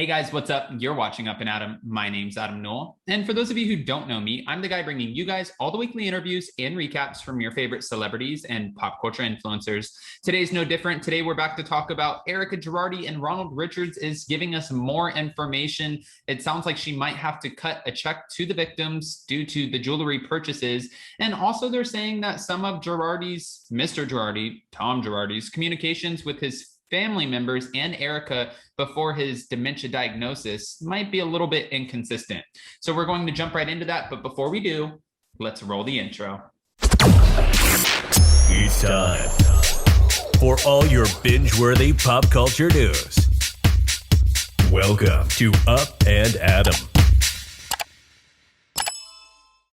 Hey guys, what's up? You're watching Up and Adam. My name's Adam Newell. And for those of you who don't know me, I'm the guy bringing you guys all the weekly interviews and recaps from your favorite celebrities and pop culture influencers. Today's no different. Today we're back to talk about Erika Girardi, and Ronald Richards is giving us more information. It sounds like she might have to cut a check to the victims due to the jewelry purchases. And also they're saying that some of Girardi's, Mr. Girardi, Tom Girardi's communications with his family members and Erika before his dementia diagnosis might be a little bit inconsistent. So we're going to jump right into that. But before we do, let's roll the intro. It's time for all your binge-worthy pop culture news. Welcome to Up and Adam.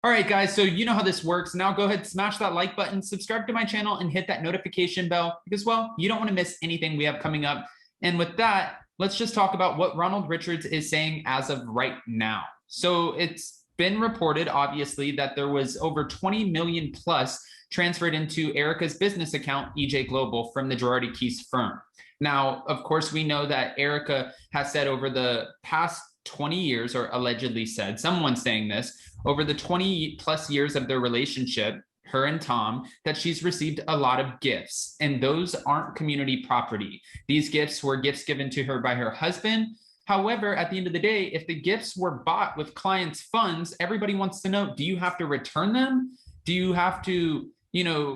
All right, guys, so you know how this works. Now go ahead, smash that like button, subscribe to my channel, and hit that notification bell because, well, you don't want to miss anything we have coming up. And with that, let's just talk about what Ronald Richards is saying as of right now. So it's been reported, obviously, that there was over 20 million plus transferred into Erika's business account, EJ Global, from the Girardi Keese firm. Now, of course, we know that Erika has said over the past 20 years, or allegedly said, someone's saying this, over the 20 plus years of their relationship, her and Tom, that she's received a lot of gifts, and those aren't community property. These gifts were gifts given to her by her husband. However, at the end of the day, if the gifts were bought with clients' funds, everybody wants to know, do you have to return them? Do you have to,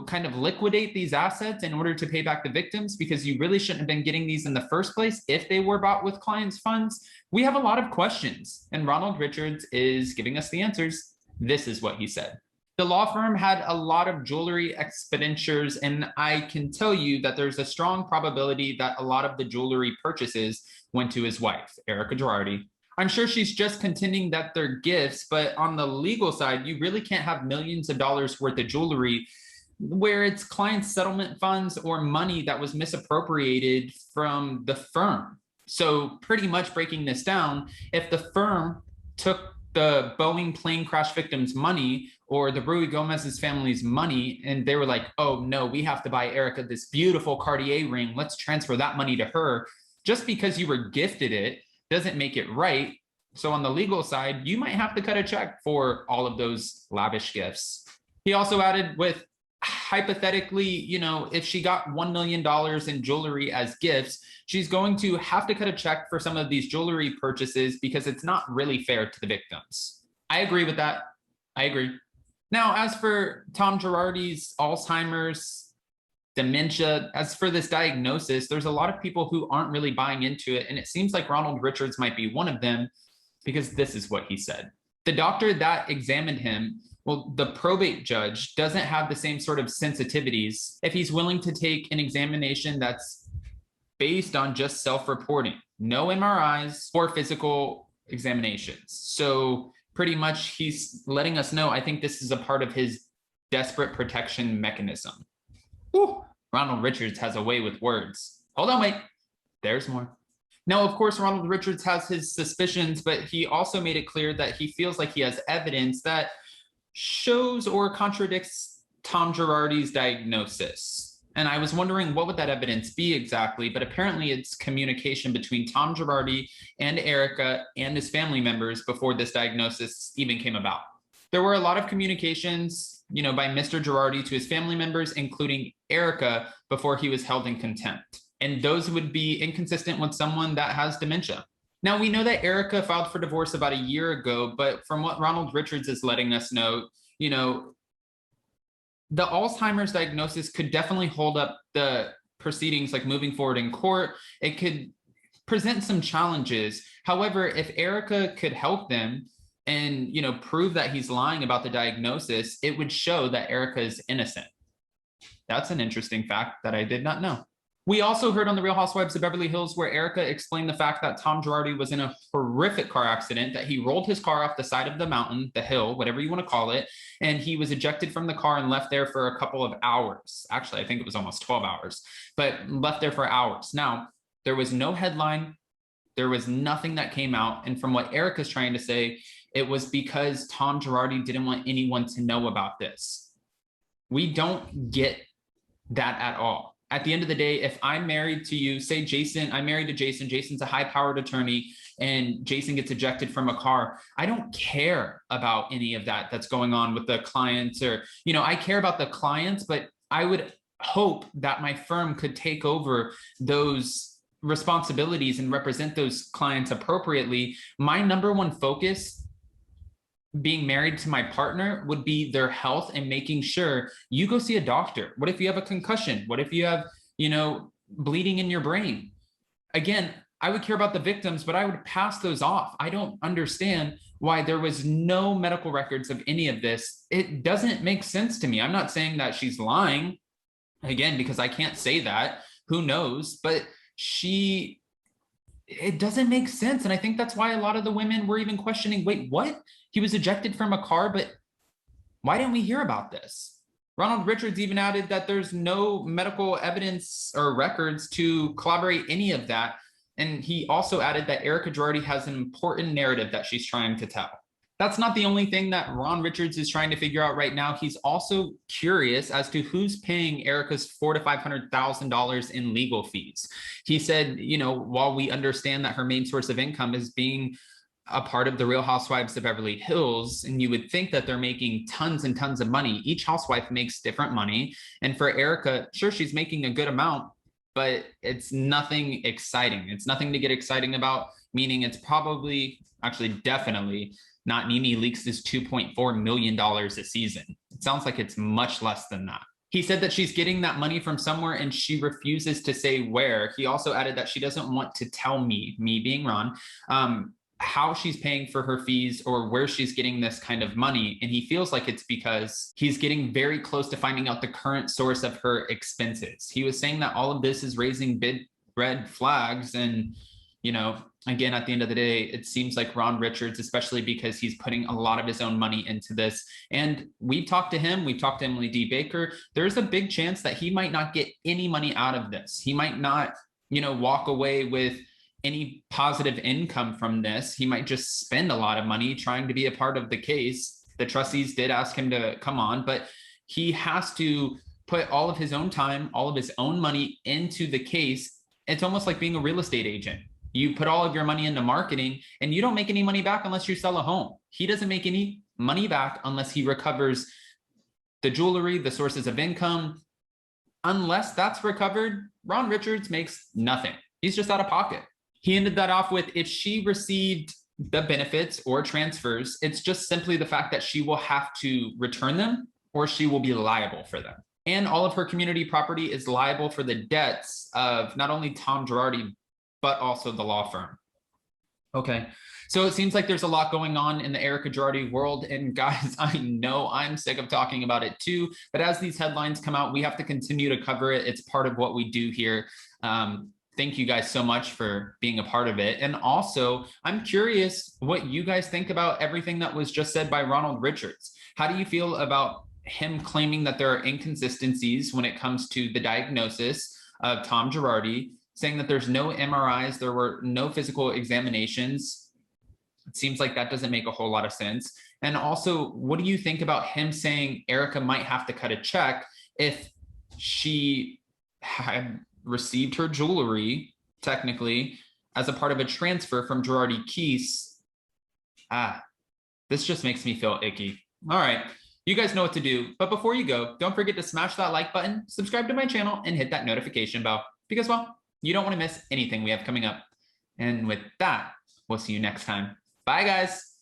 kind of liquidate these assets in order to pay back the victims? Because you really shouldn't have been getting these in the first place if they were bought with clients' funds. We have a lot of questions, and Ronald Richards is giving us the answers. This is what he said. The law firm had a lot of jewelry expenditures, and I can tell you that there's a strong probability that a lot of the jewelry purchases went to his wife, Erika Girardi. I'm sure she's just contending that they're gifts, but on the legal side, you really can't have millions of dollars worth of jewelry where it's client settlement funds or money that was misappropriated from the firm. So pretty much breaking this down, if the firm took the Boeing plane crash victims' money or the Ruy Gomez's family's money, and they were like, oh no, we have to buy Erika this beautiful Cartier ring, let's transfer that money to her. Just because you were gifted it doesn't make it right. So on the legal side, you might have to cut a check for all of those lavish gifts. He also added, with hypothetically, if she got $1 million in jewelry as gifts, she's going to have to cut a check for some of these jewelry purchases because it's not really fair to the victims. I agree with that. I agree. Now, as for Tom Girardi's Alzheimer's, dementia, as for this diagnosis, there's a lot of people who aren't really buying into it. And it seems like Ronald Richards might be one of them because this is what he said. The doctor that examined him, well, the probate judge doesn't have the same sort of sensitivities if he's willing to take an examination that's based on just self-reporting, no MRIs or physical examinations. So pretty much he's letting us know, I think this is a part of his desperate protection mechanism. Whew. Ronald Richards has a way with words. Hold on, wait, there's more. Now, of course, Ronald Richards has his suspicions, but he also made it clear that he feels like he has evidence that shows or contradicts Tom Girardi's diagnosis. And I was wondering what would that evidence be exactly, but apparently it's communication between Tom Girardi and Erika and his family members before this diagnosis even came about. There were a lot of communications, by Mr. Girardi to his family members, including Erika, before he was held in contempt. And those would be inconsistent with someone that has dementia. Now, we know that Erika filed for divorce about a year ago, but from what Ronald Richards is letting us know, the Alzheimer's diagnosis could definitely hold up the proceedings, like moving forward in court. It could present some challenges. However, if Erika could help them and, prove that he's lying about the diagnosis, it would show that Erika is innocent. That's an interesting fact that I did not know. We also heard on the Real Housewives of Beverly Hills where Erika explained the fact that Tom Girardi was in a horrific car accident, that he rolled his car off the side of the mountain, the hill, whatever you want to call it, and he was ejected from the car and left there for a couple of hours. Actually, I think it was almost 12 hours, but left there for hours. Now, there was no headline. There was nothing that came out. And from what Erika's trying to say, it was because Tom Girardi didn't want anyone to know about this. We don't get that at all. at the end of the day, if I'm married to you, say Jason, I'm married to Jason, Jason's a high-powered attorney, and Jason gets ejected from a car, I don't care about any of that that's going on with the clients, or, you know, I care about the clients, but I would hope that my firm could take over those responsibilities and represent those clients appropriately. My number one focus being married to my partner would be their health and making sure you go see a doctor. What if you have a concussion? What if you have, you know, bleeding in your brain? Again, I would care about the victims, but I would pass those off. I don't understand why there was no medical records of any of this. It doesn't make sense to me. I'm not saying that she's lying, again, because I can't say that. Who knows? But it doesn't make sense. And I think that's why a lot of the women were even questioning, wait, what? He was ejected from a car, but why didn't we hear about this? Ronald Richards even added that there's no medical evidence or records to corroborate any of that. And he also added that Erika Girardi has an important narrative that she's trying to tell. That's not the only thing that Ron Richards is trying to figure out right now. He's also curious as to who's paying Erika's $400,000 to $500,000 in legal fees. He said, you know, while we understand that her main source of income is being a part of the Real Housewives of Beverly Hills, and you would think that they're making tons and tons of money. Each housewife makes different money. And for Erika, sure, she's making a good amount, but it's nothing exciting. It's nothing to get exciting about, meaning it's probably, actually definitely not Nene Leakes' $2.4 million a season. It sounds like it's much less than that. He said that she's getting that money from somewhere and she refuses to say where. He also added that she doesn't want to tell me being Ron, how she's paying for her fees or where she's getting this kind of money. And he feels like it's because he's getting very close to finding out the current source of her expenses. He was saying that all of this is raising big red flags. And, you know, again, at the end of the day, it seems like Ron Richards, especially because he's putting a lot of his own money into this. And we've talked to him, we've talked to Emily D. Baker. There's a big chance that he might not get any money out of this. He might not, you know, walk away with any positive income from this. He might just spend a lot of money trying to be a part of the case. The trustees did ask him to come on, but he has to put all of his own time, all of his own money into the case. It's almost like being a real estate agent. You put all of your money into marketing and you don't make any money back unless you sell a home. He doesn't make any money back unless he recovers the jewelry, the sources of income. Unless that's recovered, Ron Richards makes nothing. He's just out of pocket. He ended that off with, if she received the benefits or transfers, it's just simply the fact that she will have to return them or she will be liable for them. And all of her community property is liable for the debts of not only Tom Girardi, but also the law firm. Okay, so it seems like there's a lot going on in the Erika Girardi world. And guys, I know I'm sick of talking about it too, but as these headlines come out, we have to continue to cover it. It's part of what we do here. Thank you guys so much for being a part of it. And also, I'm curious what you guys think about everything that was just said by Ronald Richards. How do you feel about him claiming that there are inconsistencies when it comes to the diagnosis of Tom Girardi, saying that there's no MRIs, there were no physical examinations? It seems like that doesn't make a whole lot of sense. And also, what do you think about him saying Erika might have to cut a check if she had received her jewelry, technically, as a part of a transfer from Girardi Keese? This just makes me feel icky. All right, you guys know what to do. But before you go, don't forget to smash that like button, subscribe to my channel, and hit that notification bell because, well, you don't want to miss anything we have coming up. And with that, we'll see you next time. Bye, guys.